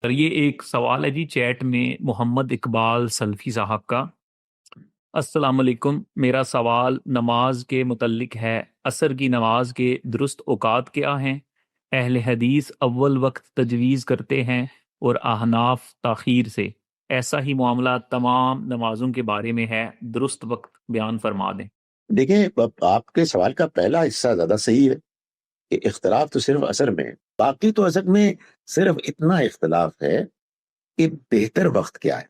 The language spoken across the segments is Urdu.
سر یہ ایک سوال ہے جی چیٹ میں محمد اقبال سلفی صاحب کا۔ السلام علیکم، میرا سوال نماز کے متعلق ہے۔ عصر کی نماز کے درست اوقات کیا ہیں؟ اہل حدیث اول وقت تجویز کرتے ہیں اور احناف تاخیر سے۔ ایسا ہی معاملہ تمام نمازوں کے بارے میں ہے، درست وقت بیان فرما دیں۔ دیکھیں، اب آپ کے سوال کا پہلا حصہ زیادہ صحیح ہے کہ اختلاف تو صرف اثر میں ہے، باقی تو اصل میں صرف اتنا اختلاف ہے کہ بہتر وقت کیا ہے۔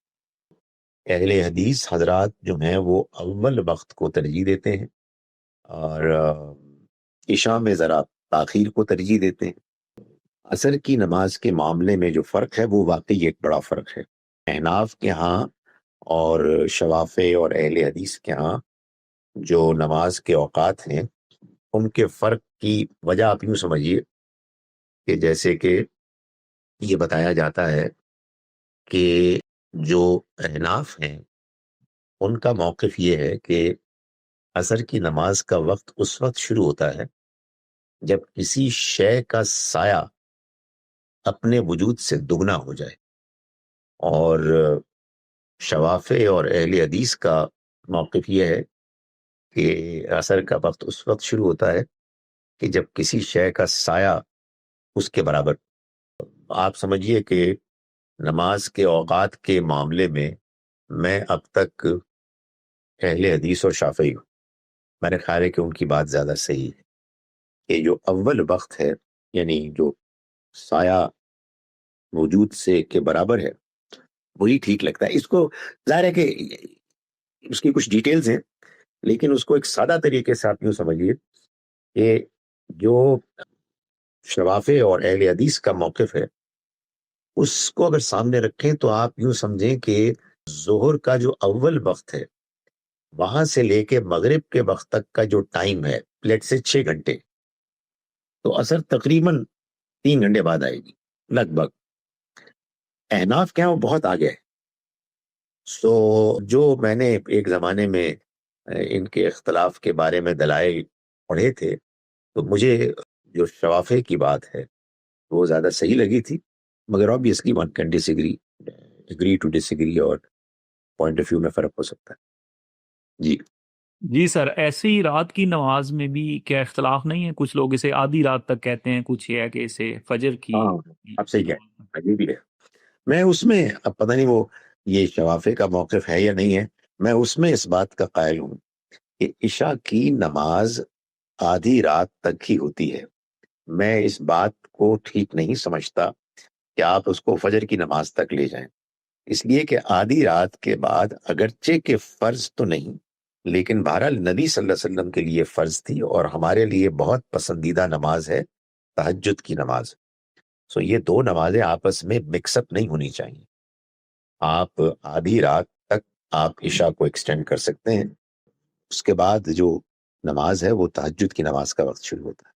اہل حدیث حضرات جو ہیں وہ اول وقت کو ترجیح دیتے ہیں، اور عشاء میں ذرا تاخیر کو ترجیح دیتے ہیں۔ عصر کی نماز کے معاملے میں جو فرق ہے وہ واقعی ایک بڑا فرق ہے۔ احناف کے ہاں اور شوافع اور اہل حدیث کے ہاں جو نماز کے اوقات ہیں ان کے فرق کی وجہ آپ یوں سمجھیے کہ جیسے کہ یہ بتایا جاتا ہے کہ جو احناف ہیں ان کا موقف یہ ہے کہ عصر کی نماز کا وقت اس وقت شروع ہوتا ہے جب کسی شے کا سایہ اپنے وجود سے دگنا ہو جائے، اور شوافع اور اہل حدیث کا موقف یہ ہے کہ عصر کا وقت اس وقت شروع ہوتا ہے کہ جب کسی شے کا سایہ اس کے برابر۔ آپ سمجھیے کہ نماز کے اوقات کے معاملے میں اب تک اہل حدیث اور شافعی ہوں، میرے خیال ہے کہ ان کی بات زیادہ صحیح ہے کہ جو اول وقت ہے، یعنی جو سایہ وجود سے کے برابر ہے، وہی ٹھیک لگتا ہے۔ اس کو ظاہر ہے کہ اس کی کچھ ڈیٹیلز ہیں، لیکن اس کو ایک سادہ طریقے سے آپ یوں سمجھیے کہ جو شوافع اور اہل حدیث کا موقف ہے اس کو اگر سامنے رکھیں تو آپ یوں سمجھیں کہ ظہر کا جو اول وقت ہے وہاں سے لے کے مغرب کے وقت تک کا جو ٹائم ہے، لیٹ سے 6 گھنٹے، تو عصر تقریباً 3 گھنٹے بعد آئے گی لگ بھگ۔ احناف کیا وہ بہت آگے ہے۔ سو جو میں نے ایک زمانے میں ان کے اختلاف کے بارے میں دلائل پڑھے تھے، تو مجھے جو شوافع کی بات ہے وہ زیادہ صحیح لگی تھی، مگر obviously one can disagree، agree to disagree، اور پوائنٹ آف ویو میں فرق ہو سکتا ہے۔ جی جی سر، ایسی ہی رات کی نماز میں بھی کیا اختلاف نہیں ہے؟ کچھ لوگ اسے آدھی رات تک کہتے ہیں، کچھ یہ ہے کہ اسے فجر کی ہاں، آپ صحیح کہیں، یہ بھی ہے۔ میں اس میں اب پتہ نہیں وہ یہ شوافع کا موقف ہے یا نہیں ہے، میں اس میں اس بات کا قائل ہوں کہ عشاء کی نماز آدھی رات تک ہی ہوتی ہے۔ میں اس بات کو ٹھیک نہیں سمجھتا کہ آپ اس کو فجر کی نماز تک لے جائیں، اس لیے کہ آدھی رات کے بعد اگرچہ کہ فرض تو نہیں، لیکن بہرحال نبی صلی اللہ علیہ وسلم کے لیے فرض تھی، اور ہمارے لیے بہت پسندیدہ نماز ہے تہجد کی نماز۔ سو یہ دو نمازیں آپس میں مکس اپ نہیں ہونی چاہیے۔ آپ آدھی رات تک آپ عشاء کو ایکسٹینڈ کر سکتے ہیں، اس کے بعد جو نماز ہے وہ تہجد کی نماز کا وقت شروع ہوتا ہے۔